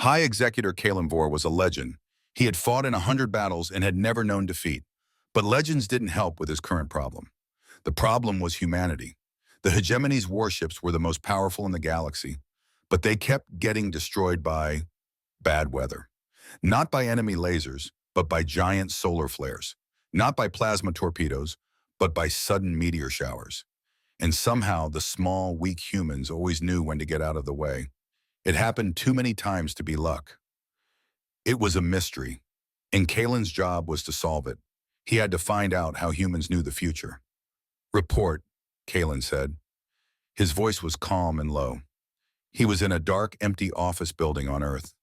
High Executor Kaelen Vor was a legend. He had fought in 100 battles and had never known defeat. But legends didn't help with his current problem. The problem was humanity. The Hegemony's warships were the most powerful in the galaxy, but they kept getting destroyed by bad weather. Not by enemy lasers, but by giant solar flares. Not by plasma torpedoes, but by sudden meteor showers. And somehow the small, weak humans always knew when to get out of the way. It happened too many times to be luck. It was a mystery, and Kalen's job was to solve it. He had to find out how humans knew the future. "Report," Kaelen said. His voice was calm and low. He was in a dark, empty office building on Earth.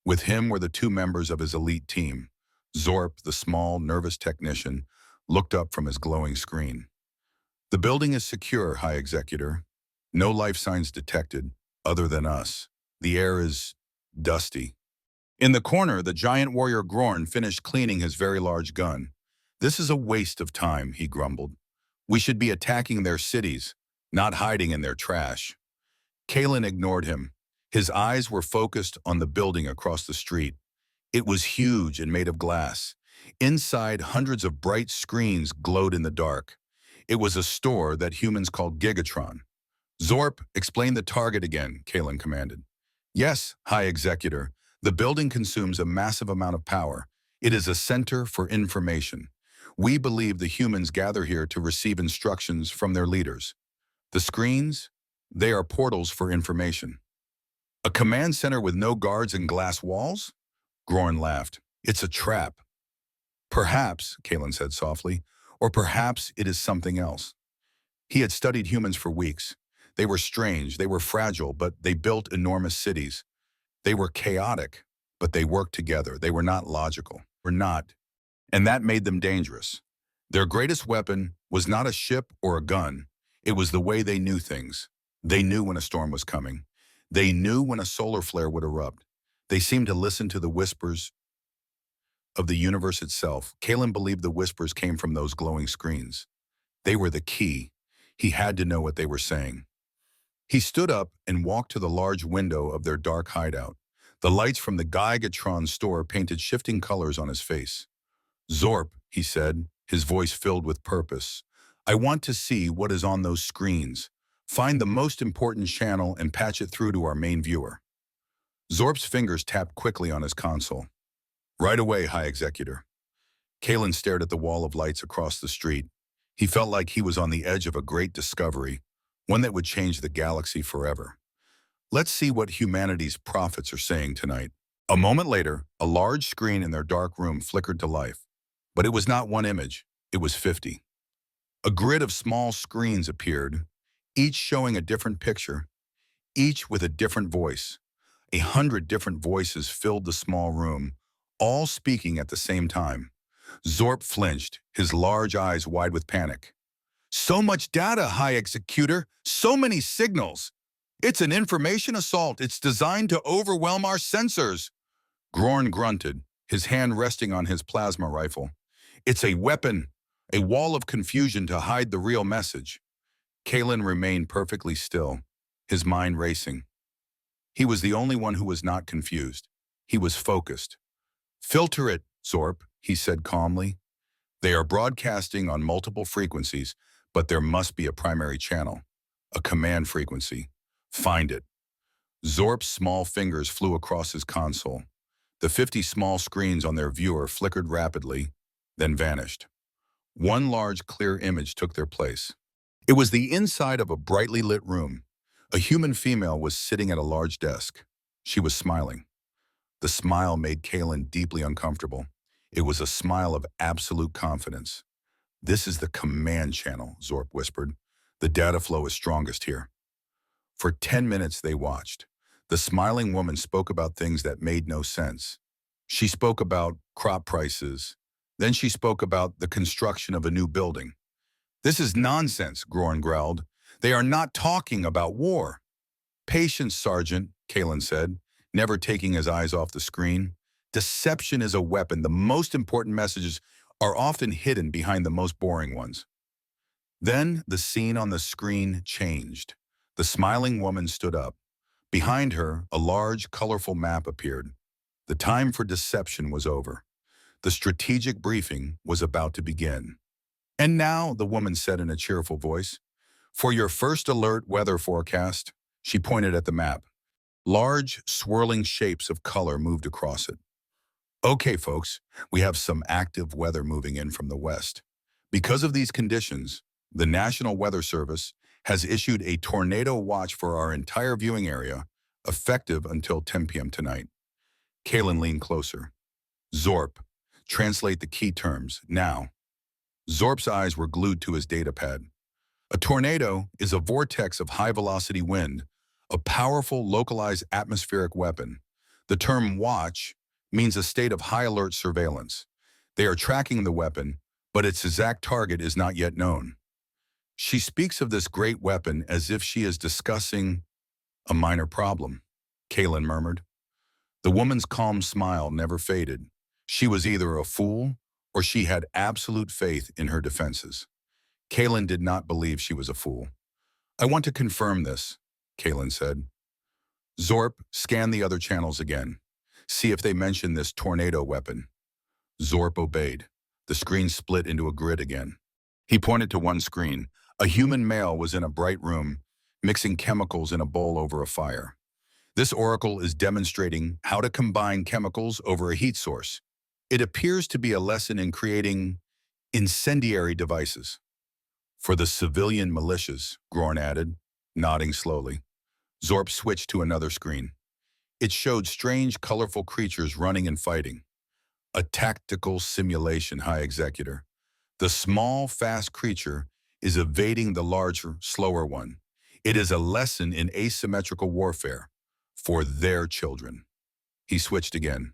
With him were the two members of his elite team. Zorp, the small, nervous technician, looked up from his glowing screen. "The building is secure, High Executor. No life signs detected, other than us. The air is dusty." In the corner, the giant warrior Grorn finished cleaning his very large gun. "This is a waste of time," he grumbled. "We should be attacking their cities, not hiding in their trash." Kaelen ignored him. His eyes were focused on the building across the street. It was huge and made of glass. Inside, hundreds of bright screens glowed in the dark. It was a store that humans called Gigatron. "Zorp, explain the target again," Kaelen commanded. "Yes, High Executor. The building consumes a massive amount of power. It is a center for information. We believe the humans gather here to receive instructions from their leaders. The screens, they are portals for information." "A command center with no guards and glass walls?" Grorn laughed. "It's a trap." "Perhaps," Kaelen said softly, "or perhaps it is something else." He had studied humans for weeks. They were strange, they were fragile, but they built enormous cities. They were chaotic, but they worked together. They were not logical. Were not. And that made them dangerous. Their greatest weapon was not a ship or a gun. It was the way they knew things. They knew when a storm was coming. They knew when a solar flare would erupt. They seemed to listen to the whispers of the universe itself. Kaelen believed the whispers came from those glowing screens. They were the key. He had to know what they were saying. He stood up and walked to the large window of their dark hideout. The lights from the Gigatron store painted shifting colors on his face. "Zorp," he said, his voice filled with purpose. "I want to see what is on those screens. Find the most important channel and patch it through to our main viewer." Zorp's fingers tapped quickly on his console. "Right away, High Executor." Kaelen stared at the wall of lights across the street. He felt like he was on the edge of a great discovery, one that would change the galaxy forever. Let's see what humanity's prophets are saying tonight. A moment later, a large screen in their dark room flickered to life. But it was not one image, it was 50. A grid of small screens appeared, each showing a different picture, each with a different voice. 100 different voices filled the small room, all speaking at the same time. Zorp flinched, his large eyes wide with panic. "So much data, High Executor, so many signals. It's an information assault. It's designed to overwhelm our sensors." Grorn grunted, his hand resting on his plasma rifle. "It's a weapon, a wall of confusion to hide the real message." Kaelen remained perfectly still, his mind racing. He was the only one who was not confused. He was focused. "Filter it, Zorp," he said calmly. "They are broadcasting on multiple frequencies, but there must be a primary channel, a command frequency. Find it." Zorp's small fingers flew across his console. The 50 small screens on their viewer flickered rapidly, then vanished. One large, clear image took their place. It was the inside of a brightly lit room. A human female was sitting at a large desk. She was smiling. The smile made Kaelen deeply uncomfortable. It was a smile of absolute confidence. "This is the command channel," Zorp whispered. "The data flow is strongest here." For 10 minutes they watched. The smiling woman spoke about things that made no sense. She spoke about crop prices. Then she spoke about the construction of a new building. "This is nonsense," Grorn growled. "They are not talking about war." "Patience, Sergeant," Kaelen said, never taking his eyes off the screen. "Deception is a weapon. The most important messages are often hidden behind the most boring ones." Then the scene on the screen changed. The smiling woman stood up. Behind her, a large, colorful map appeared. The time for deception was over. The strategic briefing was about to begin. And now, the woman said in a cheerful voice, for your first alert weather forecast, she pointed at the map. Large, swirling shapes of color moved across it. Okay, folks, we have some active weather moving in from the west. Because of these conditions, the National Weather Service has issued a tornado watch for our entire viewing area, effective until 10 p.m. tonight. Kaelen leaned closer. Zorp, translate the key terms, now. Zorp's eyes were glued to his datapad. A tornado is a vortex of high-velocity wind, a powerful localized atmospheric weapon. The term watch means a state of high-alert surveillance. They are tracking the weapon, but its exact target is not yet known. She speaks of this great weapon as if she is discussing a minor problem, Kaelen murmured. The woman's calm smile never faded. She was either a fool or she had absolute faith in her defenses. Kaelen did not believe she was a fool. I want to confirm this, Kaelen said. Zorp, scan the other channels again. See if they mention this tornado weapon. Zorp obeyed. The screen split into a grid again. He pointed to one screen. A human male was in a bright room, mixing chemicals in a bowl over a fire. This oracle is demonstrating how to combine chemicals over a heat source. It appears to be a lesson in creating incendiary devices. For the civilian militias, Gorn added, nodding slowly. Zorp switched to another screen. It showed strange, colorful creatures running and fighting. A tactical simulation, High Executor. The small, fast creature is evading the larger, slower one. It is a lesson in asymmetrical warfare for their children. He switched again.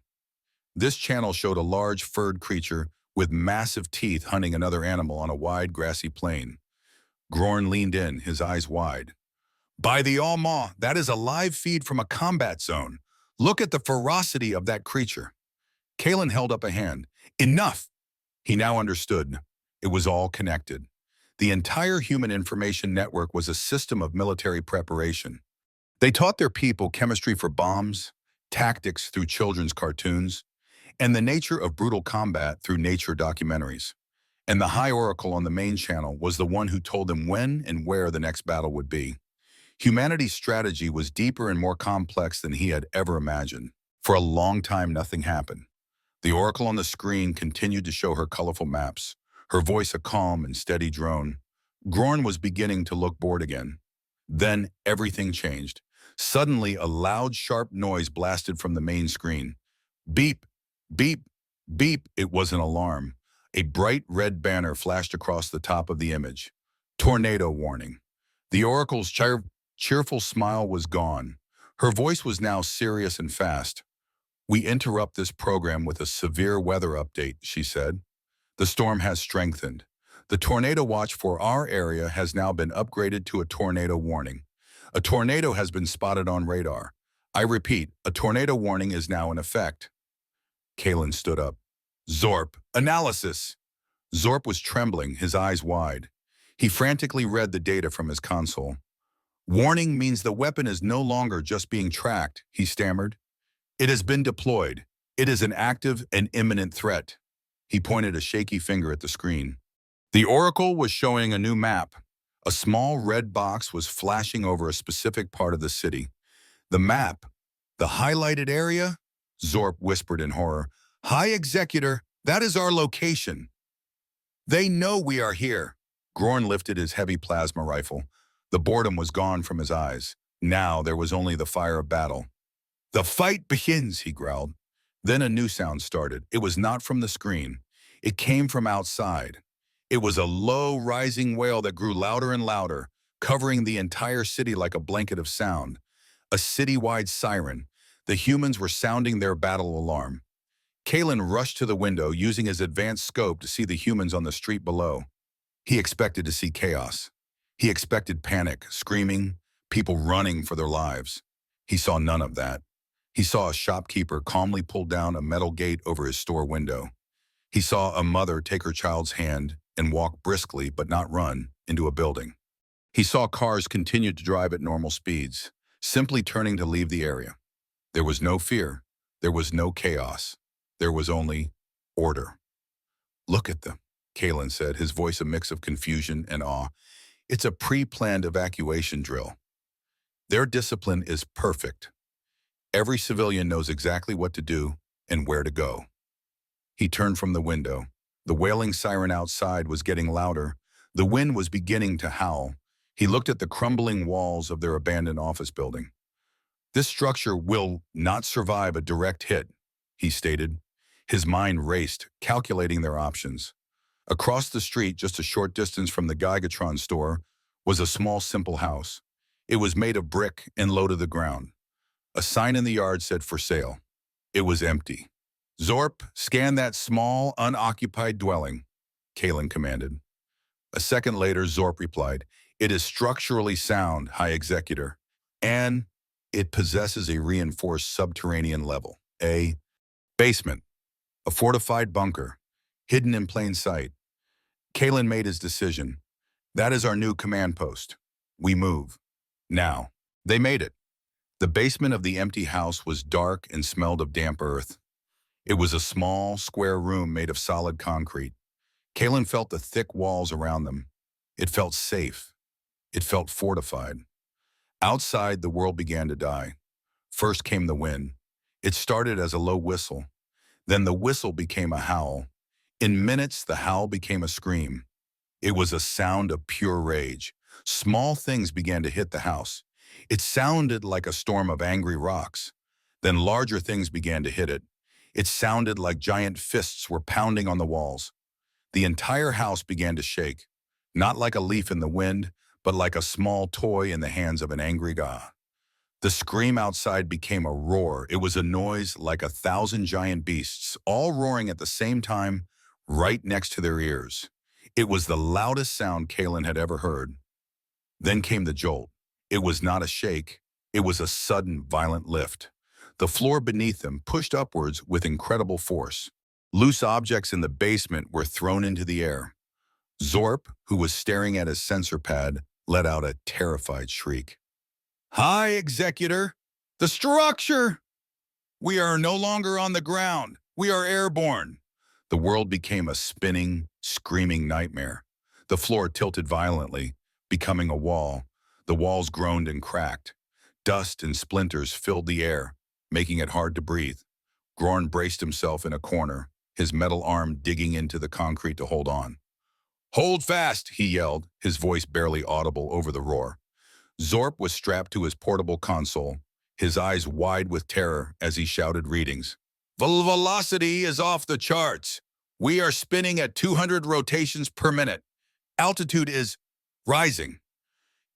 This channel showed a large, furred creature with massive teeth hunting another animal on a wide, grassy plain. Gorn leaned in, his eyes wide. By the All-Ma, that is a live feed from a combat zone. Look at the ferocity of that creature. Kaelen held up a hand. Enough! He now understood. It was all connected. The entire human information network was a system of military preparation. They taught their people chemistry for bombs, tactics through children's cartoons, and the nature of brutal combat through nature documentaries. And the High Oracle on the main channel was the one who told them when and where the next battle would be. Humanity's strategy was deeper and more complex than he had ever imagined. For a long time, nothing happened. The oracle on the screen continued to show her colorful maps, her voice a calm and steady drone. Gorn was beginning to look bored again. Then everything changed. Suddenly, a loud, sharp noise blasted from the main screen. Beep, beep, beep. It was an alarm. A bright red banner flashed across the top of the image. Tornado warning. The oracle's cheerful smile was gone. Her voice was now serious and fast. We interrupt this program with a severe weather update, she said. The storm has strengthened. The tornado watch for our area has now been upgraded to a tornado warning. A tornado has been spotted on radar. I repeat, a tornado warning is now in effect. Kaelen stood up. Zorp, analysis! Zorp was trembling, his eyes wide. He frantically read the data from his console. Warning means the weapon is no longer just being tracked, he stammered. It has been deployed. It is an active and imminent threat. He pointed a shaky finger at the screen. The oracle was showing a new map. A small red box was flashing over a specific part of the city. The map, the highlighted area? Zorp whispered in horror. High Executor, that is our location. They know we are here. Gorn lifted his heavy plasma rifle. The boredom was gone from his eyes. Now there was only the fire of battle. The fight begins, he growled. Then a new sound started. It was not from the screen. It came from outside. It was a low, rising wail that grew louder and louder, covering the entire city like a blanket of sound. A citywide siren. The humans were sounding their battle alarm. Kaelen rushed to the window, using his advanced scope to see the humans on the street below. He expected to see chaos. He expected panic, screaming, people running for their lives. He saw none of that. He saw a shopkeeper calmly pull down a metal gate over his store window. He saw a mother take her child's hand and walk briskly, but not run, into a building. He saw cars continue to drive at normal speeds. simply turning to leave the area. There was no fear. There was no chaos. There was only order. "Look at them," Kaelen said, his voice a mix of confusion and awe. "It's a pre-planned evacuation drill. Their discipline is perfect. Every civilian knows exactly what to do and where to go." He turned from the window. The wailing siren outside was getting louder. The wind was beginning to howl. He looked at the crumbling walls of their abandoned office building. "This structure will not survive a direct hit," he stated. His mind raced, calculating their options. Across the street, just a short distance from the Gigatron store, was a small, simple house. It was made of brick and low to the ground. A sign in the yard said "for sale." It was empty. "Zorp, scan that small, unoccupied dwelling," Kaelen commanded. A second later, Zorp replied, "It is structurally sound, High Executor, and it possesses a reinforced subterranean level, a basement, a fortified bunker, hidden in plain sight." Kaelen made his decision. "That is our new command post. We move. Now." They made it. The basement of the empty house was dark and smelled of damp earth. It was a small, square room made of solid concrete. Kaelen felt the thick walls around them. It felt safe. It felt fortified. Outside, the world began to die. First came the wind. It started as a low whistle. Then the whistle became a howl. In minutes, the howl became a scream. It was a sound of pure rage. Small things began to hit the house. It sounded like a storm of angry rocks. Then larger things began to hit it. It sounded like giant fists were pounding on the walls. The entire house began to shake, not like a leaf in the wind, but like a small toy in the hands of an angry god. The scream outside became a roar. It was a noise like 1,000 giant beasts, all roaring at the same time, right next to their ears. It was the loudest sound Kaelen had ever heard. Then came the jolt. It was not a shake. It was a sudden, violent lift. The floor beneath them pushed upwards with incredible force. Loose objects in the basement were thrown into the air. Zorp, who was staring at his sensor pad, let out a terrified shriek. "High Executor, the structure! We are no longer on the ground. We are airborne." The world became a spinning, screaming nightmare. The floor tilted violently, becoming a wall. The walls groaned and cracked. Dust and splinters filled the air, making it hard to breathe. Gorn braced himself in a corner, his metal arm digging into the concrete to hold on. "Hold fast," he yelled, his voice barely audible over the roar. Zorp was strapped to his portable console, his eyes wide with terror as he shouted readings. "Velocity is off the charts. We are spinning at 200 rotations per minute. Altitude is rising."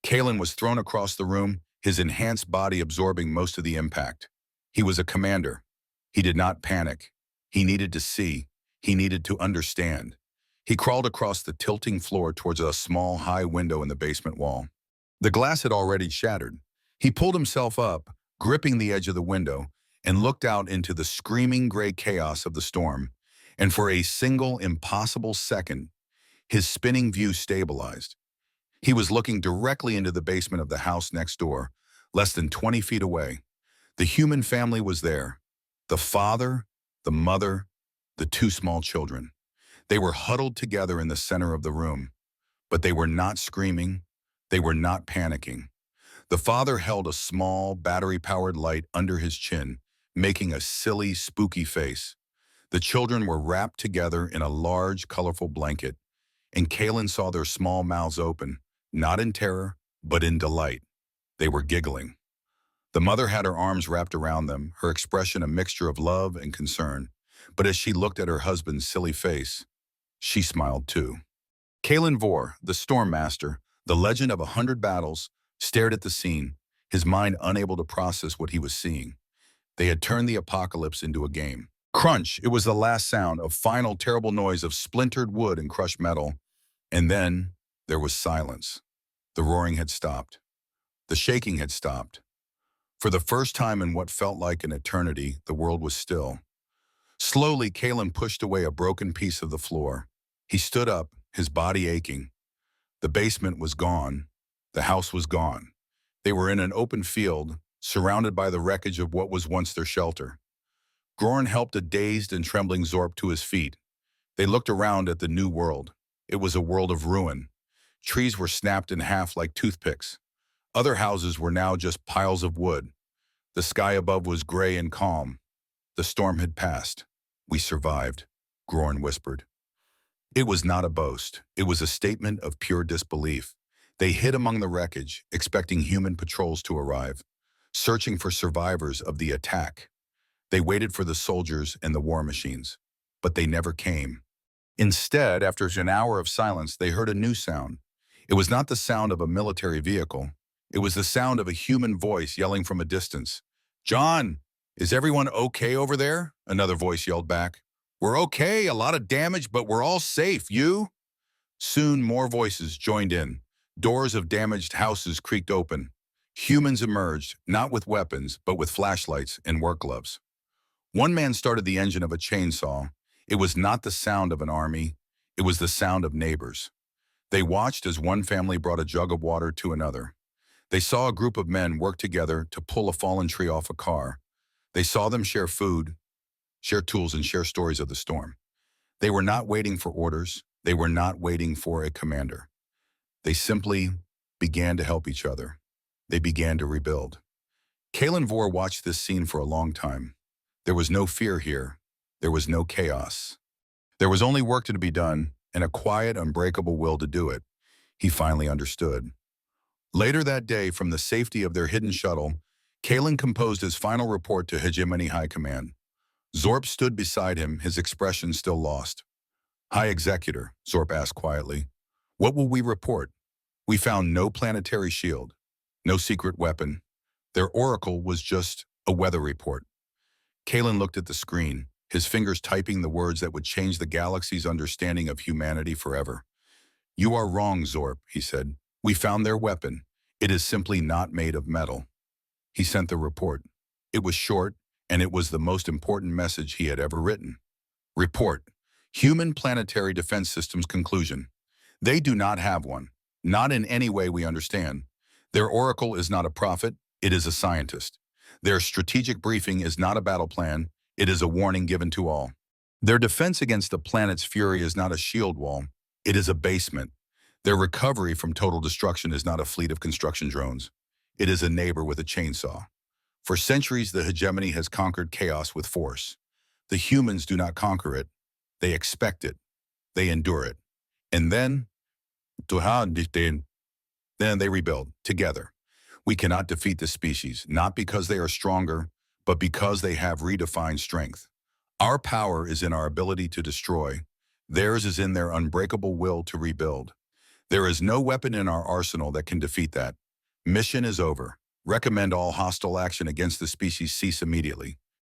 Kaelen was thrown across the room, his enhanced body absorbing most of the impact. He was a commander. He did not panic. He needed to see. He needed to understand. He crawled across the tilting floor towards a small, high window in the basement wall. The glass had already shattered. He pulled himself up, gripping the edge of the window, and looked out into the screaming gray chaos of the storm. And for a single, impossible second, his spinning view stabilized. He was looking directly into the basement of the house next door, less than 20 feet away. The human family was there. The father, the mother, the two small children. They were huddled together in the center of the room. But they were not screaming. They were not panicking. The father held a small, battery-powered light under his chin, making a silly, spooky face. The children were wrapped together in a large, colorful blanket, and Kaelen saw their small mouths open, not in terror, but in delight. They were giggling. The mother had her arms wrapped around them, her expression a mixture of love and concern. But as she looked at her husband's silly face, she smiled too. Kaelen Vor, the Storm Master, the legend of 100 battles, stared at the scene, his mind unable to process what he was seeing. They had turned the apocalypse into a game. Crunch, it was the last sound, a final terrible noise of splintered wood and crushed metal. And then there was silence. The roaring had stopped. The shaking had stopped. For the first time in what felt like an eternity, the world was still. Slowly, Kaelen pushed away a broken piece of the floor. He stood up, his body aching. The basement was gone. The house was gone. They were in an open field, surrounded by the wreckage of what was once their shelter. Gorn helped a dazed and trembling Zorp to his feet. They looked around at the new world. It was a world of ruin. Trees were snapped in half like toothpicks. Other houses were now just piles of wood. The sky above was gray and calm. The storm had passed. "We survived," Gorn whispered. It was not a boast. It was a statement of pure disbelief. They hid among the wreckage, expecting human patrols to arrive, searching for survivors of the attack. They waited for the soldiers and the war machines, but they never came. Instead, after an hour of silence, they heard a new sound. It was not the sound of a military vehicle. It was the sound of a human voice yelling from a distance. "John, is everyone okay over there?" Another voice yelled back. "We're okay, a lot of damage, but we're all safe. You?" Soon more voices joined in. Doors of damaged houses creaked open. Humans emerged, not with weapons, but with flashlights and work gloves. One man started the engine of a chainsaw. It was not the sound of an army. It was the sound of neighbors. They watched as one family brought a jug of water to another. They saw a group of men work together to pull a fallen tree off a car. They saw them share food, share tools, and share stories of the storm. They were not waiting for orders. They were not waiting for a commander. They simply began to help each other. They began to rebuild. Kaelen Vor watched this scene for a long time. There was no fear here. There was no chaos. There was only work to be done and a quiet, unbreakable will to do it. He finally understood. Later that day, from the safety of their hidden shuttle, Kaelen composed his final report to Hegemony High Command. Zorp stood beside him, his expression still lost. "High Executor," Zorp asked quietly, "what will we report?" "We found no planetary shield, no secret weapon. Their oracle was just a weather report." Kaelen looked at the screen, his fingers typing the words that would change the galaxy's understanding of humanity forever. "You are wrong, Zorp," he said. "We found their weapon. It is simply not made of metal." He sent the report. It was short, and it was the most important message he had ever written. Report: Human Planetary Defense Systems Conclusion. They do not have one, not in any way we understand. Their oracle is not a prophet, it is a scientist. Their strategic briefing is not a battle plan, it is a warning given to all. Their defense against the planet's fury is not a shield wall, it is a basement. Their recovery from total destruction is not a fleet of construction drones, it is a neighbor with a chainsaw. For centuries, the hegemony has conquered chaos with force. The humans do not conquer it, they expect it, they endure it. And then they rebuild, together. We cannot defeat the species, not because they are stronger, but because they have redefined strength. Our power is in our ability to destroy. Theirs is in their unbreakable will to rebuild. There is no weapon in our arsenal that can defeat that. Mission is over. Recommend all hostile action against the species cease immediately.